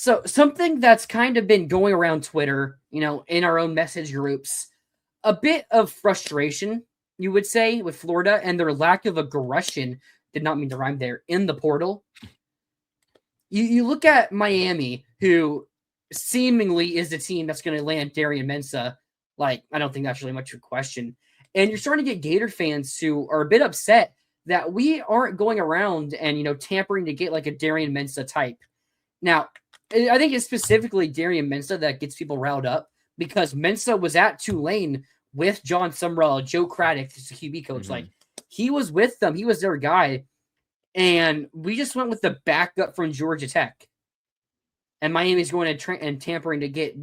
So something that's kind of been going around Twitter, in our own message groups, a bit of frustration, you would say, with Florida and their lack of aggression, did not mean to rhyme there, in the portal. You look at Miami, who seemingly is the team that's going to land Darian Mensah. Like, I don't think that's really much of a question. And you're starting to get Gator fans who are a bit upset that we aren't going around and, tampering to get like a Darian Mensah type. Now, I think it's specifically Darian Mensah that gets people riled up because Mensah was at Tulane with John Summerall, Joe Craddock, the QB coach. Like, he was with them. He was their guy. And we just went with the backup from Georgia Tech. And Miami's going and tampering to get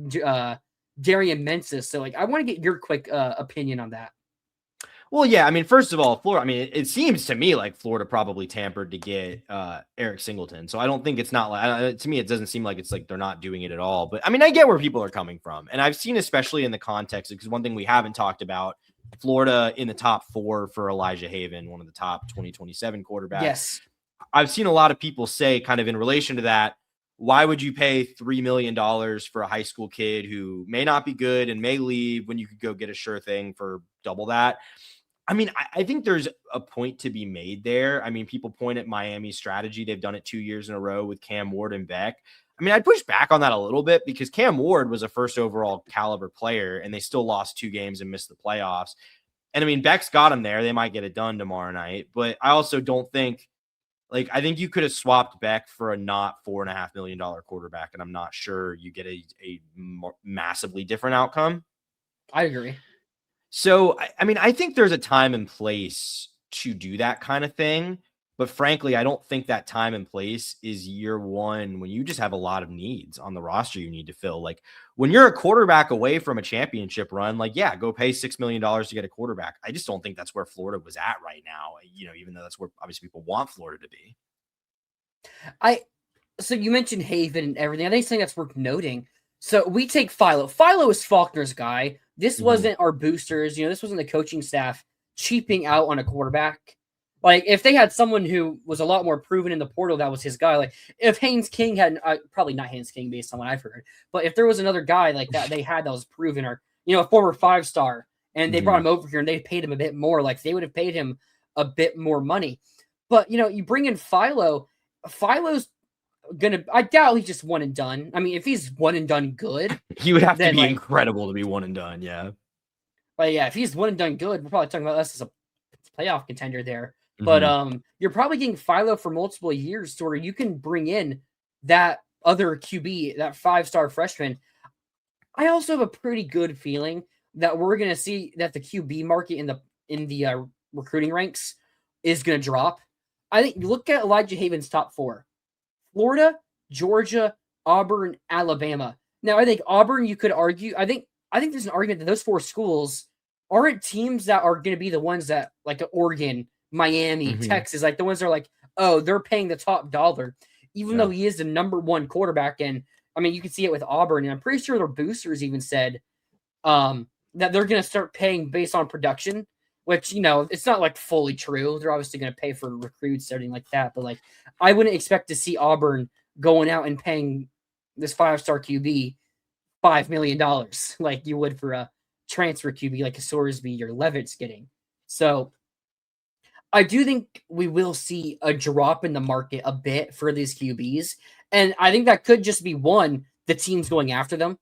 Darian Mensah. So, I want to get your quick opinion on that. Well, yeah, I mean, first of all, Florida, I mean, it seems to me like Florida probably tampered to get Eric Singleton. So I don't think it's not like, to me, it doesn't seem like it's like they're not doing it at all. But I mean, I get where people are coming from. And I've seen, especially in the context, because one thing we haven't talked about, Florida in the top 4 for Elijah Haven, one of the top 2027 quarterbacks. Yes. I've seen a lot of people say, kind of in relation to that, why would you pay $3 million for a high school kid who may not be good and may leave when you could go get a sure thing for double that? I mean, I think there's a point to be made there. I mean, people point at Miami's strategy. They've done it 2 years in a row with Cam Ward and Beck. I mean, I'd push back on that a little bit because Cam Ward was a first overall caliber player and they still lost 2 games and missed the playoffs. And I mean, Beck's got him there. They might get it done tomorrow night. But I also don't think, I think you could have swapped Beck for a not $4.5 million quarterback. And I'm not sure you get a massively different outcome. I agree. So, I mean, I think there's a time and place to do that kind of thing. But frankly, I don't think that time and place is year one when you just have a lot of needs on the roster you need to fill. Like when you're a quarterback away from a championship run, yeah, go pay $6 million to get a quarterback. I just don't think that's where Florida was at right now, even though that's where obviously people want Florida to be. So you mentioned Haven and everything. I think something that's worth noting. So we take Philo. Philo is Faulkner's guy. This wasn't our boosters. This wasn't the coaching staff cheaping out on a quarterback. Like, if they had someone who was a lot more proven in the portal, that was his guy. Like, if Haynes King had, probably not Haynes King based on what I've heard, but if there was another guy like that they had that was proven, or, a former 5-star, and they brought him over here and they paid him a bit more, like, they would have paid him a bit more money. But, you bring in Philo. Philo's I doubt he's just one and done. I mean, if he's one and done good, he would have to be incredible to be one and done. Yeah. But yeah, if he's one and done good, we're probably talking about us as a playoff contender there. But you're probably getting Philo for multiple years to where you can bring in that other QB, that 5-star freshman. I also have a pretty good feeling that we're going to see that the QB market in the recruiting ranks is going to drop. I think you look at Elijah Haven's top 4: Florida, Georgia, Auburn, Alabama. Now, I think Auburn, you could argue. I think there's an argument that those 4 schools aren't teams that are going to be the ones that, like Oregon, Miami, Texas, like the ones that are like, oh, they're paying the top dollar, even though he is the number 1 quarterback. And I mean, you can see it with Auburn, and I'm pretty sure their boosters even said that they're going to start paying based on production, which, it's not like fully true. They're obviously going to pay for recruits, everything like that. But like, I wouldn't expect to see Auburn going out and paying this 5-star QB $5 million like you would for a transfer QB like a Sorsby or Levitt's getting. So I do think we will see a drop in the market a bit for these QBs. And I think that could just be, 1, the teams going after them,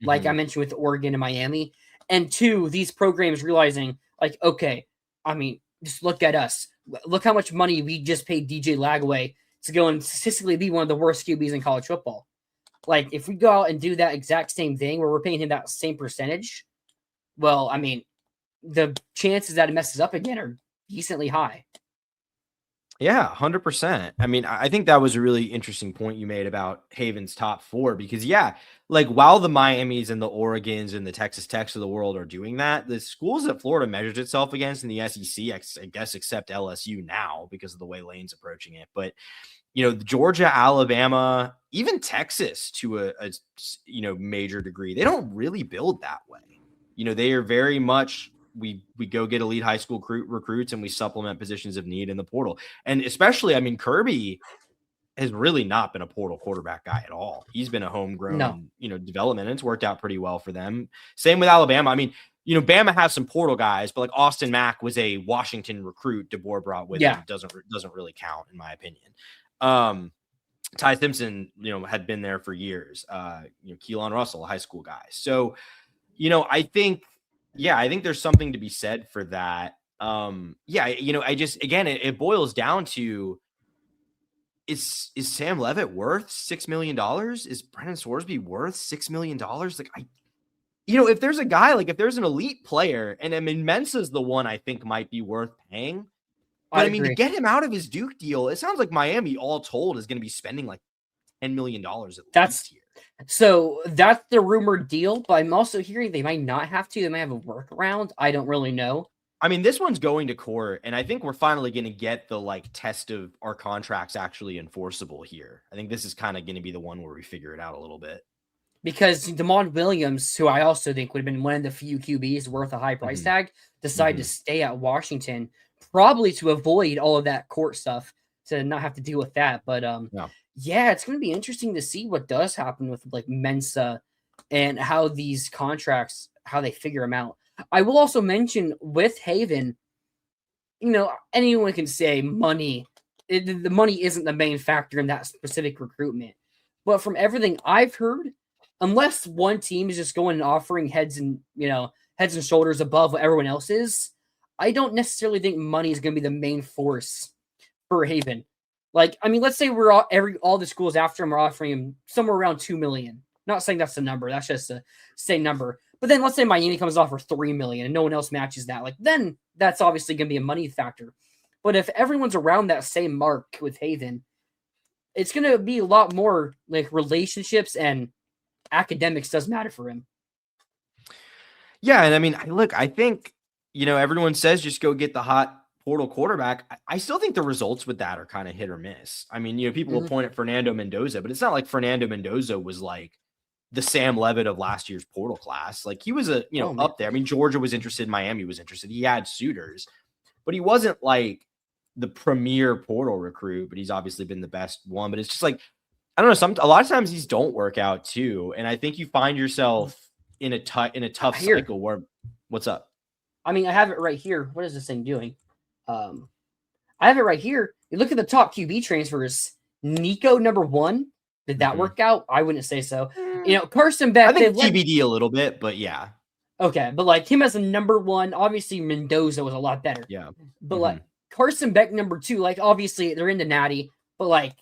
like I mentioned with Oregon and Miami. And 2, these programs realizing, like, okay, I mean, just look at us. Look how much money we just paid DJ Lagway to go and statistically be one of the worst QBs in college football. Like, if we go out and do that exact same thing where we're paying him that same percentage, well, I mean, the chances that it messes up again are decently high. Yeah, 100%. I mean, I think that was a really interesting point you made about Haven's top 4, because while the Miamis and the Oregons and the Texas Techs of the world are doing that, the schools that Florida measures itself against in the SEC, I guess, except LSU now because of the way Lane's approaching it. But, Georgia, Alabama, even Texas to a major degree, they don't really build that way. They are very much, we go get elite high school recruits and we supplement positions of need in the portal. And especially, I mean, Kirby has really not been a portal quarterback guy at all. He's been a homegrown, development, and it's worked out pretty well for them. Same with Alabama. I mean, Bama has some portal guys, but like Austin Mack was a Washington recruit DeBoer brought with him. Doesn't really count in my opinion. Ty Simpson, had been there for years. Keelan Russell, a high school guy. So, I think there's something to be said for that. It boils down to, is Sam Leavitt worth $6 million? Is Brennan Scoresby worth $6 million? Like, if there's a guy, like if there's an elite player, and I mean, Mensa's the one I think might be worth paying. But I mean, to get him out of his Duke deal, it sounds like Miami, all told, is going to be spending like $10 million at least here. So that's the rumored deal, but I'm also hearing they might not have to. They might have a workaround. I don't really know. I mean, this one's going to court, and I think we're finally going to get the like test of our contracts actually enforceable here. I think this is kind of going to be the one where we figure it out a little bit. Because Damon Williams, who I also think would have been one of the few QBs worth a high price tag, decided to stay at Washington, probably to avoid all of that court stuff, to not have to deal with that. But it's going to be interesting to see what does happen with like Mensa and how these contracts, how they figure them out. I will also mention with Haven, anyone can say money. The money isn't the main factor in that specific recruitment. But from everything I've heard, unless one team is just going and offering heads and shoulders above what everyone else is, I don't necessarily think money is going to be the main force for Haven. Like, I mean, let's say we're all the schools after him are offering him somewhere around $2 million. Not saying that's the number. That's just a same number. But then let's say Miami comes off for $3 million and no one else matches that. Like, then that's obviously going to be a money factor. But if everyone's around that same mark with Haven, it's going to be a lot more like relationships and academics does matter for him. Yeah, and I mean, look, I think, everyone says just go get the hot portal quarterback. I still think the results with that are kind of hit or miss. I mean, people will point at Fernando Mendoza, but it's not like Fernando Mendoza was like the Sam Leavitt of last year's portal class. Like he was up there. I mean, Georgia was interested, Miami was interested. He had suitors, but he wasn't like the premier portal recruit, but he's obviously been the best one. But it's just like, I don't know, a lot of times these don't work out too. And I think you find yourself in a tough cycle where, what's up? I mean, I have it right here. What is this thing doing? I have it right here. You look at the top QB transfers. Nico, number 1. Did that work out? I wouldn't say so. Carson Beck. I think TBD a little bit, but yeah. Okay, but like him as a number 1, obviously Mendoza was a lot better. Yeah. But like Carson Beck, number 2, like obviously they're in the natty, but like,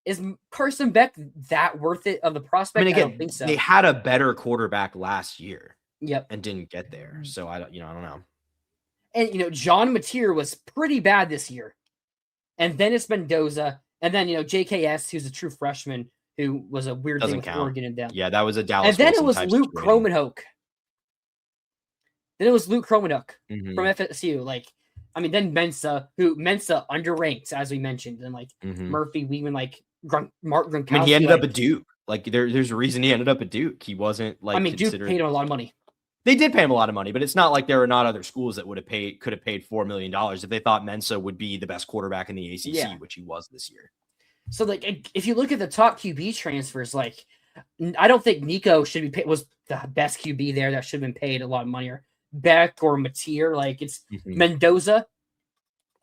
is Carson Beck that worth it of the prospect? I mean, again, don't think so. They had a better quarterback last year. Yep. And didn't get there. So I don't know. And John Mateer was pretty bad this year. And then it's Mendoza. And then JKS, who's a true freshman, who was a weird thing with Oregon and them. Yeah, that was a Dallas. And then it was Luke Kromenhoek. From FSU. Like, I mean, then Mensa underranked, as we mentioned, and like Murphy, we even like Mark Gronkowski. I mean, he ended up at Duke. Like, there's a reason he ended up at Duke. He wasn't like. I mean, Duke paid him a lot of money. They did pay him a lot of money, but it's not like there are not other schools that could have paid $4 million if they thought Mensa would be the best quarterback in the ACC, which he was this year. So, like, if you look at the top QB transfers, like, I don't think Nico should be paid, was the best QB there that should have been paid a lot of money, or Beck or Mateer. Like, it's Mendoza.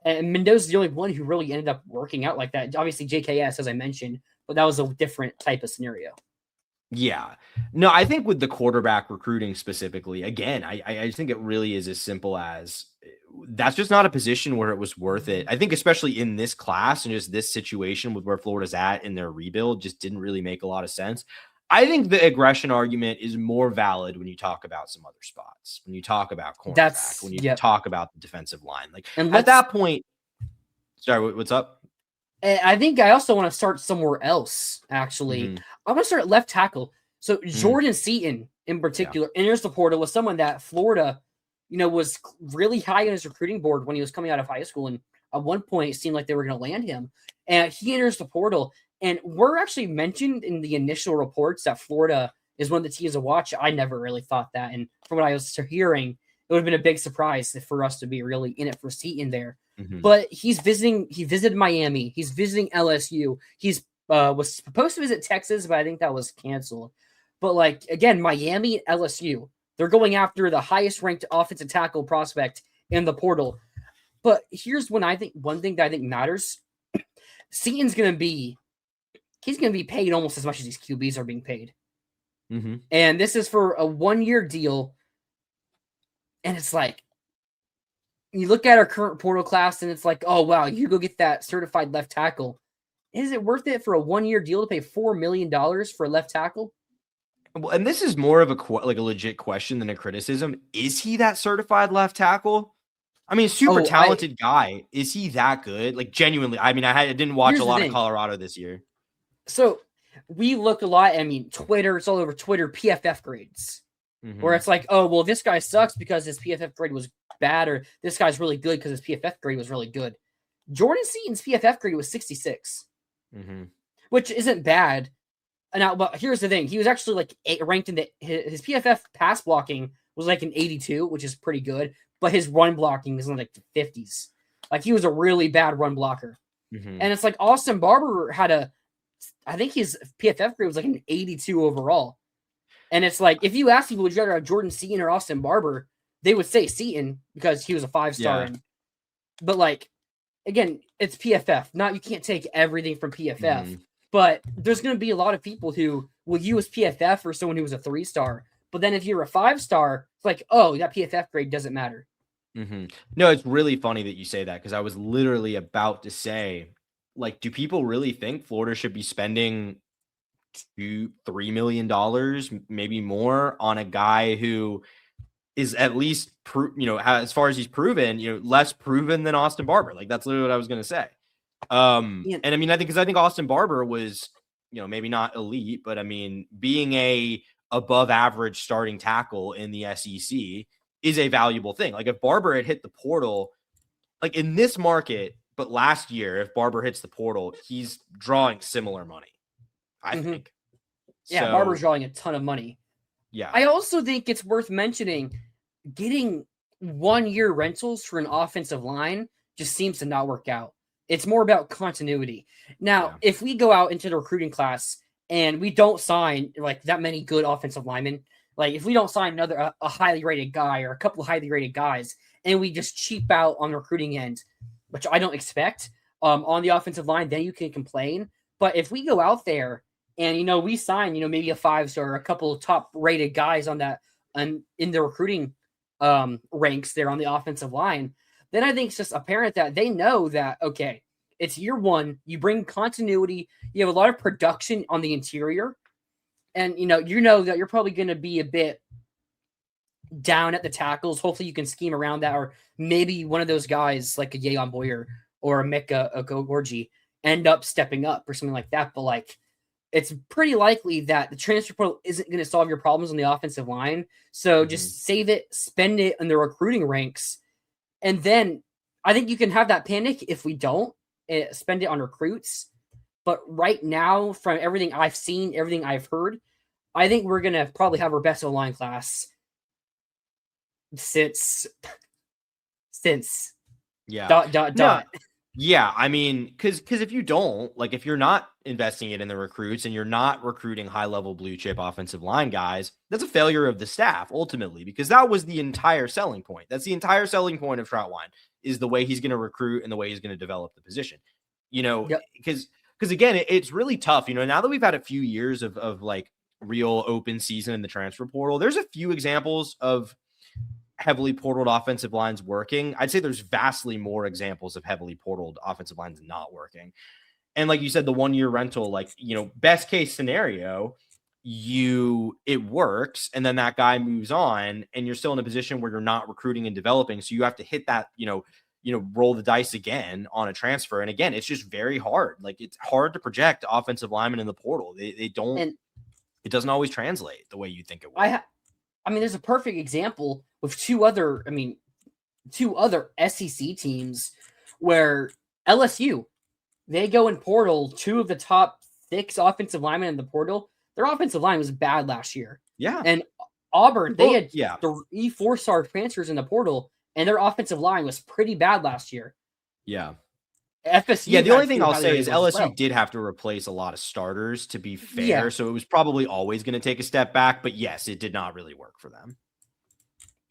And Mendoza's the only one who really ended up working out like that. Obviously, JKS, as I mentioned, but that was a different type of scenario. Yeah. No, I think with the quarterback recruiting specifically, again, I think it really is as simple as that's just not a position where it was worth it. I think especially in this class and just this situation with where Florida's at in their rebuild just didn't really make a lot of sense. I think the aggression argument is more valid when you talk about some other spots, when you talk about cornerback, when you talk about the defensive line. Like, and at that point, sorry, what's up? I think I also want to start somewhere else, actually. I want to start at left tackle. So Jordan Seaton, in particular, enters the portal, was someone that Florida, was really high on his recruiting board when he was coming out of high school. And at one point, it seemed like they were going to land him. And he enters the portal. And we're actually mentioned in the initial reports that Florida is one of the teams to watch. I never really thought that. And from what I was hearing, it would have been a big surprise for us to be really in it for Seaton there. But he visited Miami. He's visiting LSU. He's was supposed to visit Texas, but I think that was canceled. But like again, Miami and LSU, they're going after the highest ranked offensive tackle prospect in the portal. But here's one thing that I think matters. Seaton's gonna be paid almost as much as these QBs are being paid. Mm-hmm. And this is for a 1-year deal. And it's like, you look at our current portal class and it's like, oh, wow, you go get that certified left tackle. Is it worth it for a 1-year deal to pay $4 million for a left tackle? Well, and this is more of a legit question than a criticism. Is he that certified left tackle? I mean, super talented guy. Is he that good? Like genuinely. I mean, I didn't watch a lot of Colorado this year. So we look a lot. I mean, Twitter, it's all over Twitter, PFF grades, where it's like, oh, well, this guy sucks because his PFF grade was bad, or this guy's really good because his PFF grade was really good. Jordan Seaton's PFF grade was 66, which isn't bad. Now, but here's the thing: he was actually like ranked in his PFF pass blocking was like an 82, which is pretty good, but his run blocking is in like the 50s. Like he was a really bad run blocker, and it's like Austin Barber had I think his PFF grade was like an 82 overall. And it's like, if you ask people, would you rather have Jordan Seaton or Austin Barber, they would say Seaton because he was a 5-star. Yeah. But like, again, it's PFF. You can't take everything from PFF. But there's going to be a lot of people who will use PFF for someone who was a 3-star. But then if you're a 5-star, it's like, oh, that PFF grade doesn't matter. No, it's really funny that you say that because I was literally about to say, like, do people really think Florida should be spending $2-3 million, maybe more, on a guy who is at least, as far as he's proven, less proven than Austin Barber? Like, that's literally what I was going to say. And I mean, I think Austin Barber was, maybe not elite, but I mean, being a above average starting tackle in the SEC is a valuable thing. Like, if Barber had hit the portal, like in this market, but last year, if Barber hits the portal, he's drawing similar money, I think. Yeah, so, Barber's drawing a ton of money. Yeah. I also think it's worth mentioning getting 1-year rentals for an offensive line just seems to not work out. It's more about continuity. Now, if we go out into the recruiting class and we don't sign like that many good offensive linemen, like if we don't sign a highly rated guy or a couple of highly rated guys, and we just cheap out on the recruiting end, which I don't expect, on the offensive line, then you can complain. But if we go out there and, we sign, maybe a 5-star or a couple of top rated guys on that in the recruiting ranks there on the offensive line, then I think it's just apparent that they know that, okay, it's year one, you bring continuity, you have a lot of production on the interior, and you know that you're probably going to be a bit down at the tackles. Hopefully you can scheme around that, or maybe one of those guys like a Yeon Boyer or a Mika Ogorji end up stepping up or something like that. But like, it's pretty likely that the transfer portal isn't going to solve your problems on the offensive line. So just save it, spend it in the recruiting ranks. And then I think you can have that panic if we don't spend it on recruits. But right now, from everything I've seen, everything I've heard, I think we're going to probably have our best O-line class since No. Yeah, I mean, because if you don't, like, if you're not investing it in the recruits and you're not recruiting high-level blue-chip offensive line guys, that's a failure of the staff, ultimately, because that was the entire selling point. That's the entire selling point of Troutwine, is the way he's going to recruit and the way he's going to develop the position. Because again, it's really tough. Now that we've had a few years of like real open season in the transfer portal, there's a few examples of heavily portaled offensive lines working. I'd say there's vastly more examples of heavily portaled offensive lines not working. And like you said, the 1-year rental, like, best case scenario, it works. And then that guy moves on and you're still in a position where you're not recruiting and developing. So you have to hit that, roll the dice again on a transfer. And again, it's just very hard. Like, it's hard to project offensive linemen in the portal. They don't, it doesn't always translate the way you think it will. I mean, there's a perfect example with two other SEC teams where LSU, they go in portal, 2 of the top 6 offensive linemen in the portal. Their offensive line was bad last year. Yeah. And Auburn, they had 3 4-star transfers in the portal, and their offensive line was pretty bad last year. Yeah. FSU Yeah, the only had thing two I'll highly say rated is ones as LSU well. did have to replace a lot of starters, to be fair. Yeah. So it was probably always going to take a step back. But yes, it did not really work for them.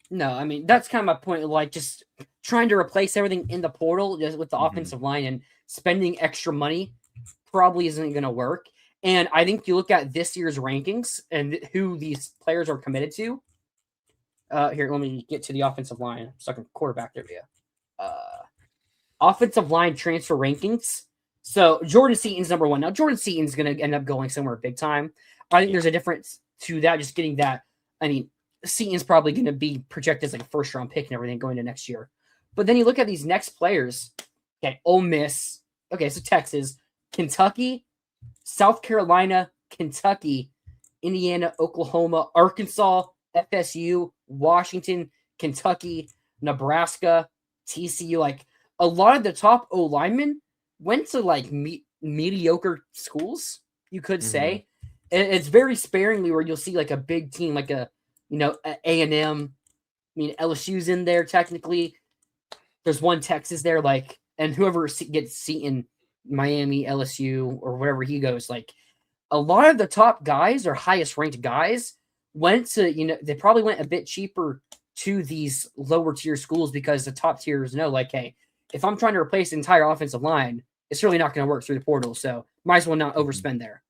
No, I mean, that's kind of my point. Like, just trying to replace everything in the portal just with the offensive line and spending extra money probably isn't going to work. And I think you look at this year's rankings and who these players are committed to. Here, let me get to the offensive line. I'm stuck in quarterback. There we go. Offensive line transfer rankings. So Jordan Seaton's number one. Now, Jordan Seaton's going to end up going somewhere big time. I think there's a difference to that, just getting that. I mean, Seaton's probably going to be projected as like a first round pick and everything going to next year. But then you look at these next players. Okay, Ole Miss. Okay, so Texas, Kentucky, South Carolina, Kentucky, Indiana, Oklahoma, Arkansas, FSU, Washington, Kentucky, Nebraska, TCU. Like a lot of the top O linemen went to like mediocre schools, you could say. And it's very sparingly where you'll see like a big team, like a A&M. I mean, LSU's in there technically. There's one Texas there, like, and whoever gets Seton, Miami, LSU, or wherever he goes, like, a lot of the top guys or highest ranked guys went to, they probably went a bit cheaper to these lower tier schools because the top tiers know, like, hey, if I'm trying to replace the entire offensive line, it's really not going to work through the portal. So might as well not overspend there.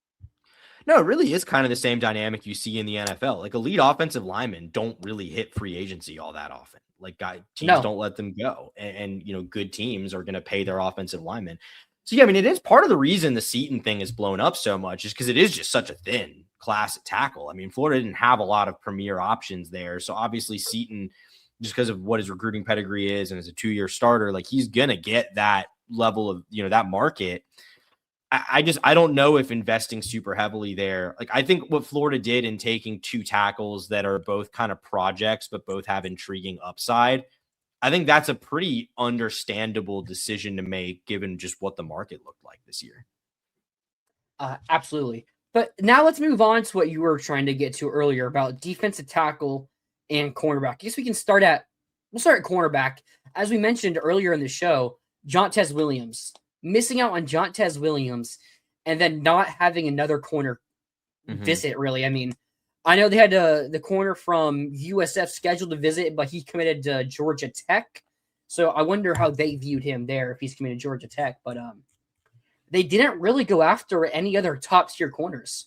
No, it really is kind of the same dynamic you see in the NFL. Like elite offensive linemen don't really hit free agency all that often. Like teams don't let them go. And good teams are going to pay their offensive linemen. So, yeah, I mean, it is part of the reason the Seton thing has blown up so much is because it is just such a thin class at tackle. I mean, Florida didn't have a lot of premier options there. So obviously Seton, just because of what his recruiting pedigree is and as a 2-year starter, like he's going to get that level of, that market. I don't know if investing super heavily there. Like, I think what Florida did in taking 2 tackles that are both kind of projects, but both have intriguing upside, I think that's a pretty understandable decision to make given just what the market looked like this year. Absolutely. But now let's move on to what you were trying to get to earlier about defensive tackle and cornerback. I guess we'll start at cornerback. As we mentioned earlier in the show, Jontez Williams. Missing out on Jontez Williams and then not having another corner visit, really. I mean, I know they had the corner from USF scheduled to visit, but he committed to Georgia Tech. So I wonder how they viewed him there if he's committed to Georgia Tech. But they didn't really go after any other top-tier corners.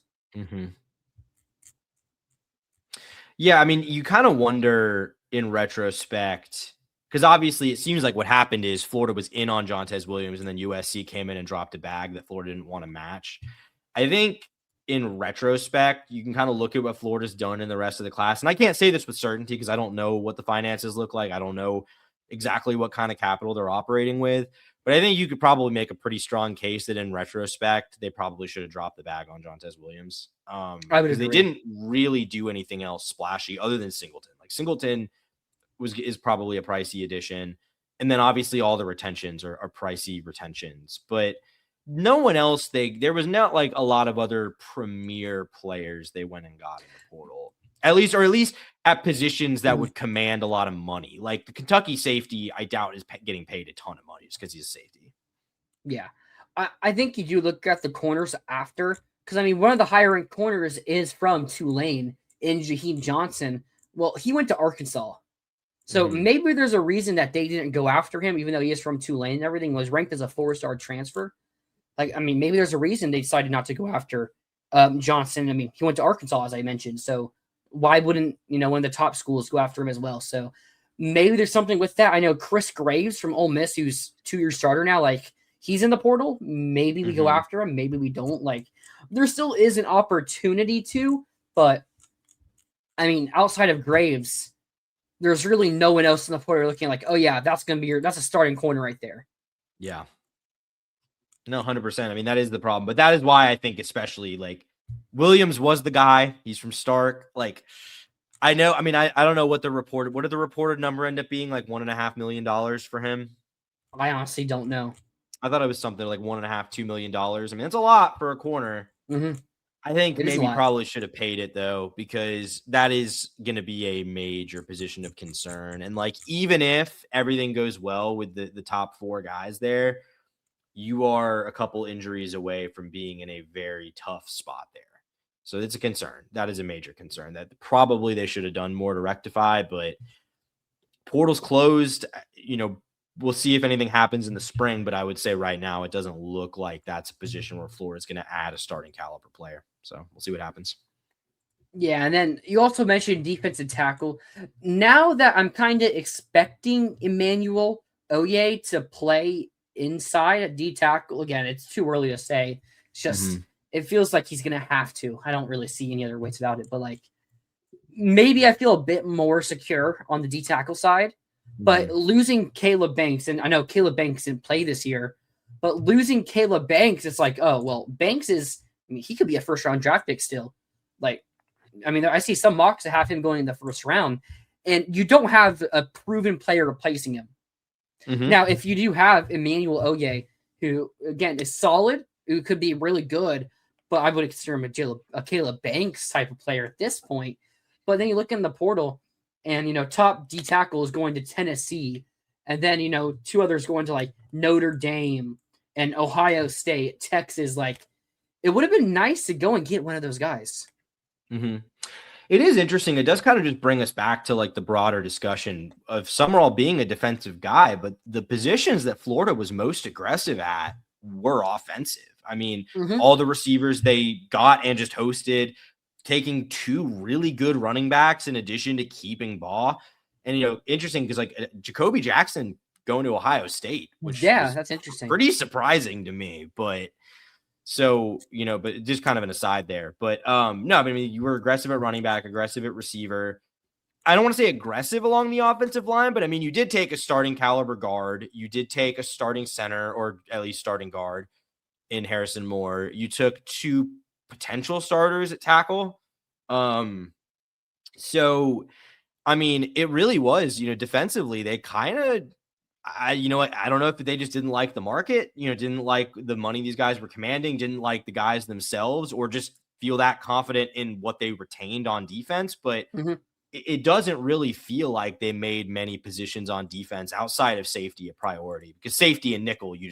Yeah, I mean, you kind of wonder in retrospect – because obviously it seems like what happened is Florida was in on Jontez Williams and then USC came in and dropped a bag that Florida didn't want to match. I think in retrospect, you can kind of look at what Florida's done in the rest of the class. And I can't say this with certainty because I don't know what the finances look like. I don't know exactly what kind of capital they're operating with. But I think you could probably make a pretty strong case that in retrospect, they probably should have dropped the bag on Jontez Williams. Because they didn't really do anything else splashy other than Singleton. Like Singleton is probably a pricey addition. And then obviously all the retentions are pricey retentions, but no one else, there was not like a lot of other premier players they went and got in the portal, at least at positions that would command a lot of money. Like the Kentucky safety, I doubt is getting paid a ton of money just because he's a safety. Yeah. I think you do look at the corners after, because I mean, one of the higher ranked corners is from Tulane in Jaheim Johnson. Well, he went to Arkansas. So maybe there's a reason that they didn't go after him, even though he is from Tulane and everything, was ranked as a 4-star transfer. Like, I mean, maybe there's a reason they decided not to go after Johnson. I mean, he went to Arkansas, as I mentioned. So why wouldn't, one of the top schools go after him as well? So maybe there's something with that. I know Chris Graves from Ole Miss, who's 2-year starter now, like he's in the portal. Maybe we go after him. Maybe we don't. Like there still is an opportunity to, but I mean, outside of Graves, there's really no one else in the portal looking like, oh yeah, that's a starting corner right there. Yeah. No, 100%. I mean, that is the problem, but that is why I think especially like Williams was the guy. He's from Stark. Like I know, I mean, I don't know what did the reported number end up being, like $1.5 million for him? I honestly don't know. I thought it was something like $1.5-2 million. I mean, that's a lot for a corner. I think maybe probably should have paid it though, because that is going to be a major position of concern. And like, even if everything goes well with the top 4 guys there, you are a couple injuries away from being in a very tough spot there. So it's a concern. That is a major concern that probably they should have done more to rectify, but portal's closed. We'll see if anything happens in the spring, but I would say right now it doesn't look like that's a position where Florida's going to add a starting caliber player. So we'll see what happens. Yeah, and then you also mentioned defensive tackle. Now that I'm kind of expecting Emmanuel Oye to play inside at D tackle, again, it's too early to say. It's just it feels like he's going to have to. I don't really see any other ways about it, but like maybe I feel a bit more secure on the D tackle side. But losing Caleb Banks, and I know Caleb Banks didn't play this year, but losing Caleb Banks, it's like, oh, well, Banks he could be a first-round draft pick still. Like, I mean, I see some mocks that have him going in the first round, and you don't have a proven player replacing him. Now, if you do have Emmanuel Oye, who, again, is solid, who could be really good, but I would consider him a Caleb Banks type of player at this point. But then you look in the portal, and, top D tackle is going to Tennessee. And then, 2 others going to like Notre Dame and Ohio State, Texas. Like, it would have been nice to go and get one of those guys. It is interesting. It does kind of just bring us back to like the broader discussion of Summerall being a defensive guy, but the positions that Florida was most aggressive at were offensive. I mean, all the receivers they got and just hosted, taking 2 really good running backs in addition to keeping Baugh. And, interesting because like Jacoby Jackson going to Ohio State, which that's interesting. Pretty surprising to me, but but just kind of an aside there. But no, I mean, you were aggressive at running back, aggressive at receiver. I don't want to say aggressive along the offensive line, but I mean, you did take a starting caliber guard. You did take a starting center, or at least starting guard in Harrison Moore. You took 2 potential starters at tackle. So I mean, it really was, defensively, they kind of, I don't know if they just didn't like the market, didn't like the money these guys were commanding, didn't like the guys themselves, or just feel that confident in what they retained on defense. But it doesn't really feel like they made many positions on defense outside of safety a priority, because safety and nickel, you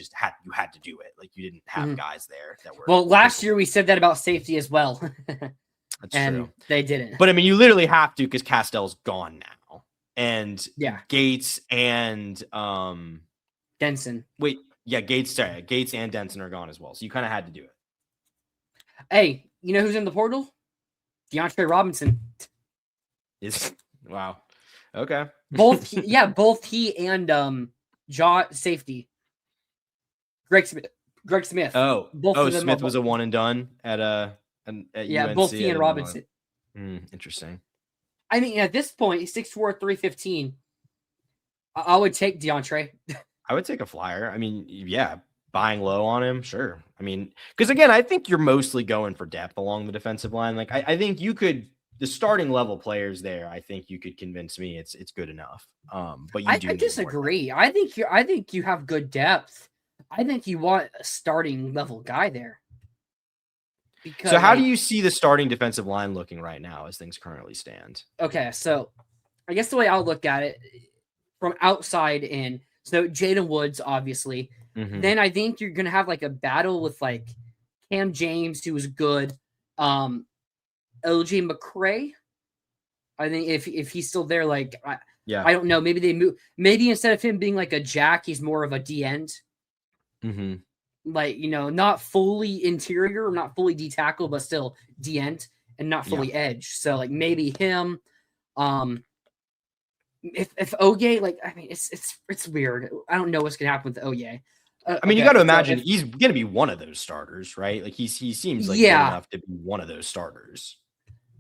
had to do it. Like, you didn't have guys there that were. Well, last year we said that about safety as well. That's true. They didn't. But I mean, you literally have to, because Castell's gone now. And Gates and Denson. Wait, yeah, Gates and Denson are gone as well. So you kind of had to do it. Hey, you know who's in the portal? DeAndre Robinson. Wow. Okay. Both he and safety. Greg Smith. Smith was a one and done at UNC, both he and Robinson. Interesting. I mean, at this point, he's 6'4", 315. I would take DeAndre. I would take a flyer. I mean, yeah, buying low on him, sure. I mean, because again, I think you're mostly going for depth along the defensive line. Like, I think you could, the starting level players there, I think you could convince me it's good enough. But I disagree. I think you have good depth. I think you want a starting level guy there. So how do you see the starting defensive line looking right now as things currently stand? Okay, so I guess the way I'll look at it from outside in, so Jaden Woods, obviously. Then I think you're going to have like a battle with like Cam James, who was good. LJ McCray. I think if he's still there, like, I don't know. Maybe they move. Maybe instead of him being like a jack, he's more of a D end. Like, not fully interior, not fully D tackle, but still D end and not fully edge. So like maybe him. If Oye, like, I mean, it's weird. I don't know what's gonna happen with Oye. I mean, you got to imagine he's gonna be one of those starters, right? Like he seems like good enough to be one of those starters.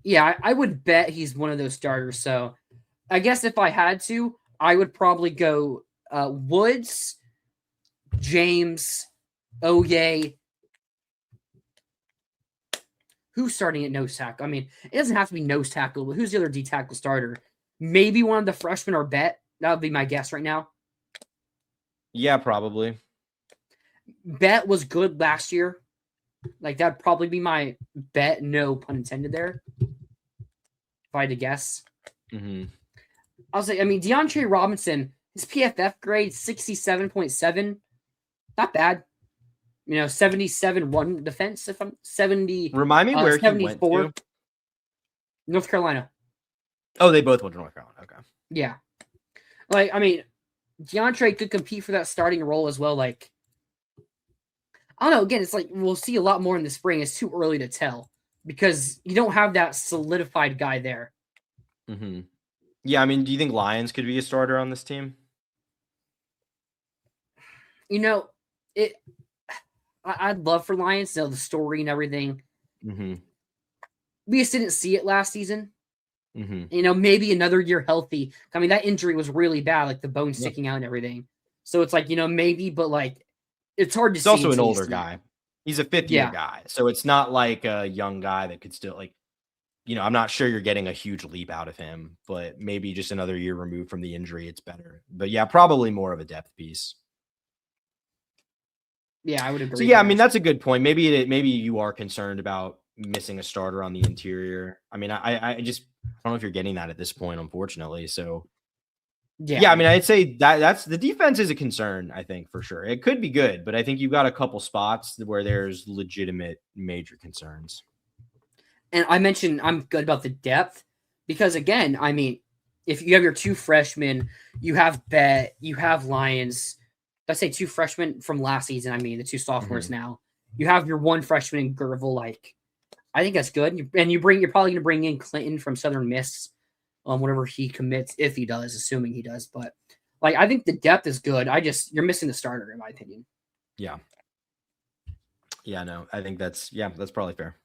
Yeah, I would bet he's one of those starters. So I guess if I had to, I would probably go Woods, James, Oye. Who's starting at nose tackle? I mean, it doesn't have to be nose tackle, but who's the other D tackle starter? Maybe one of the freshmen or Bet. That would be my guess right now. Yeah, probably. Bet was good last year. Like, that'd probably be my bet. No pun intended there. If I had to guess. I'll say, I mean, DeAndre Robinson, his PFF grade, 67.7. Not bad. 77 run defense. If I'm 70, Remind me where he went 74. to. North Carolina. Oh, they both went to North Carolina. Okay. Yeah. Like, I mean, DeAndre could compete for that starting role as well. Like, I don't know. Again, it's like we'll see a lot more in the spring. It's too early to tell because you don't have that solidified guy there. Mm-hmm. Yeah, I mean, do you think Lyons could be a starter on this team? I'd love for Lyons to know the story and everything. Mm-hmm. We just didn't see it last season. Mm-hmm. Maybe another year healthy. I mean, that injury was really bad, like the bone sticking out and everything. So it's like, maybe, but like, it's hard to see. He's also an older guy. He's a fifth-year guy. So it's not like a young guy that could still, like, I'm not sure you're getting a huge leap out of him, but maybe just another year removed from the injury, it's better. But yeah, probably more of a depth piece. Yeah, I would agree. So yeah, I mean, that's a good point. Maybe you are concerned about missing a starter on the interior. I mean, I don't know if you're getting that at this point, unfortunately. So yeah, I mean, I'd say that's the defense is a concern, I think, for sure. It could be good, but I think you've got a couple spots where there's legitimate major concerns. And I mentioned I'm good about the depth because, again, I mean, if you have your two freshmen, you have Bet, you have Lyons. Let's say two freshmen from last season. I mean, the two sophomores now. You have your one freshman in Gervil. Like, I think that's good. You're probably going to bring in Clinton from Southern Miss, whenever he commits, if he does, assuming he does. But like, I think the depth is good. You're missing the starter, in my opinion. Yeah. Yeah, no, I think that's probably fair.